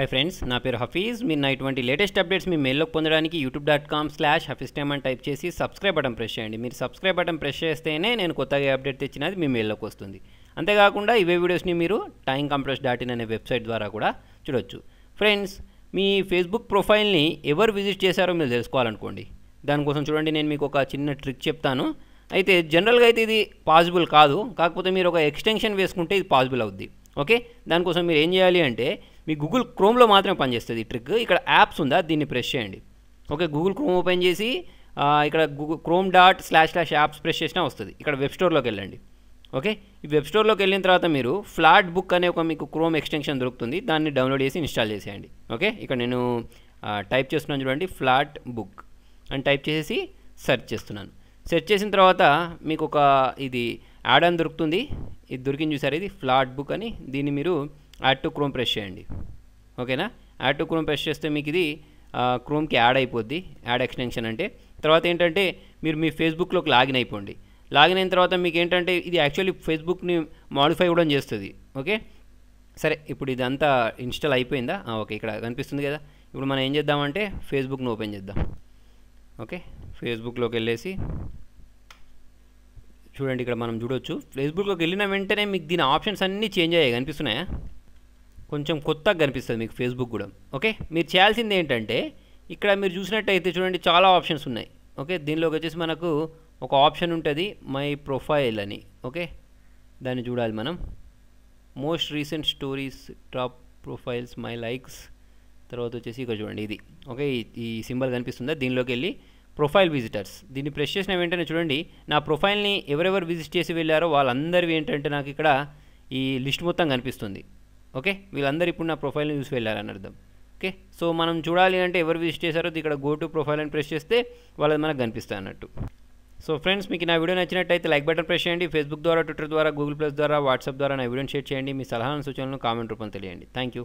Hi friends, నా పేరు హఫీజ్. మీరు నా ఇటువంటి లేటెస్ట్ అప్డేట్స్ మీ మెయిల్లోకి పొందడానికి youtube.com/hafiztime అని టైప్ చేసి సబ్స్క్రైబ్ బటన్ ప్రెస్ చేయండి. మీరు సబ్స్క్రైబ్ బటన్ ప్రెస్ చేస్తేనే నేను కొత్తగా అప్డేట్ తెచ్చినది మీ మెయిల్లోకి వస్తుంది. అంతేకాకుండా ఇవే వీడియోస్ని మీరు timecompress.in అనే వెబ్సైట్ ద్వారా కూడా చూడొచ్చు. ఫ్రెండ్స్, మీ ఫేస్బుక్ ప్రొఫైల్ని ఎవరు విజిట్ చేశారో మీరు తెలుసుకోవాలనుకోండి. దానికోసం చూడండి, నేను మీకు ఒక చిన్న ట్రిక్ చెప్తాను. అయితే జనరల్గా అయితే ఇది పాసిబుల్ కాదు, కాకపోతే మీరు ఒక ఎక్స్టెన్షన్ వేసుకుంటే ఇది పాసిబుల్ అవుద్ది. ఓకే, దానికోసం మీరు ఏం చేయాలి అంటే మీ గూగుల్ క్రోమ్లో మాత్రమే పనిచేస్తుంది ఈ ట్రిక్. ఇక్కడ యాప్స్ ఉందా, దీన్ని ప్రెస్ చేయండి. ఓకే, గూగుల్ క్రోమ్ ఓపెన్ చేసి ఇక్కడ chrome.//apps ప్రెస్ చేసినా వస్తుంది. ఇక్కడ వెబ్ స్టోర్లోకి వెళ్ళండి. ఓకే, ఈ వెబ్ స్టోర్లోకి వెళ్ళిన తర్వాత మీరు ఫ్లాట్ బుక్ అనే ఒక మీకు క్రోమ్ ఎక్స్టెన్షన్ దొరుకుతుంది, దాన్ని డౌన్లోడ్ చేసి ఇన్స్టాల్ చేసేయండి. ఓకే, ఇక్కడ నేను టైప్ చేస్తున్నాను చూడండి, ఫ్లాట్ బుక్ అని టైప్ చేసి సెర్చ్ చేస్తున్నాను. సెర్చ్ చేసిన తర్వాత మీకు ఒక ఇది యాడ్ అని దొరుకుతుంది. ఇది దొరికింది చూసారు, ఇది ఫ్లాట్ బుక్ అని. దీన్ని మీరు యాడ్ టు క్రోమ్ ప్రెస్ చేయండి. ఓకేనా, యాడ్ టు క్రోమ్ ప్రెస్ చేస్తే మీకు ఇది క్రోమ్కి యాడ్ అయిపోద్ది. యాడ్ ఎక్స్టెన్షన్ అంటే తర్వాత ఏంటంటే మీరు మీ ఫేస్బుక్లోకి లాగిన్ అయిపోండి. లాగిన్ అయిన తర్వాత మీకు ఏంటంటే ఇది యాక్చువల్లీ ఫేస్బుక్ని మాడిఫై కూడా చేస్తుంది. ఓకే, సరే, ఇప్పుడు ఇదంతా ఇన్స్టాల్ అయిపోయిందా? ఓకే, ఇక్కడ కనిపిస్తుంది కదా. ఇప్పుడు మనం ఏం చేద్దామంటే ఫేస్బుక్ని ఓపెన్ చేద్దాం. ఓకే, ఫేస్బుక్లోకి వెళ్ళేసి చూడండి, ఇక్కడ మనం చూడొచ్చు. ఫేస్బుక్లోకి వెళ్ళిన వెంటనే మీకు దీని ఆప్షన్స్ అన్నీ చేంజ్ అయ్యాయి, కనిపిస్తున్నాయా? కొంచెం కొత్తగా కనిపిస్తుంది మీకు ఫేస్బుక్ కూడా. ఓకే, మీరు చేయాల్సింది ఏంటంటే ఇక్కడ మీరు చూసినట్టయితే చూడండి, చాలా ఆప్షన్స్ ఉన్నాయి. ఓకే, దీనిలోకి వచ్చేసి మనకు ఒక ఆప్షన్ ఉంటుంది, మై ప్రొఫైల్ అని. ఓకే, దాన్ని చూడాలి మనం. Most recent stories, top profiles, my likes, తర్వాత వచ్చేసి ఇక్కడ చూడండి ఇది. ఓకే, ఈ సింబల్ కనిపిస్తుందా? దీనిలోకి వెళ్ళి ప్రొఫైల్ విజిటర్స్, దీన్ని ప్రెస్ చేసిన వెంటనే చూడండి, నా ప్రొఫైల్ని ఎవరెవరు విజిట్ చేసి వెళ్ళారో వాళ్ళందరివి ఏంటంటే నాకు ఇక్కడ ఈ లిస్ట్ మొత్తం కనిపిస్తుంది. ఓకే, వీళ్ళందరూ ఇప్పుడు నా ప్రొఫైల్ని చూసి వెళ్ళారని అర్థం. ఓకే, సో మనం చూడాలి అంటే ఎవరు విజిట్ చేశారో ఇక్కడ గో టు ప్రొఫైల్ అని ప్రెస్ చేస్తే వాళ్ళది మనకు కనిపిస్తాయి అన్నట్టు. సో ఫ్రెండ్స్, మీకు నా వీడియో నచ్చినట్టయితే లైక్ బటన్ ప్రెస్ చేయండి. ఫేస్బుక్ ద్వారా, ట్విట్టర్ ద్వారా, గూగుల్ ప్లస్ ద్వారా, వాట్సాప్ ద్వారా నా వీడియోని షేర్ చేయండి. మీ సలహాలను సూచనలను కామెంట్ రూపంలో తెలియండి. Thank you.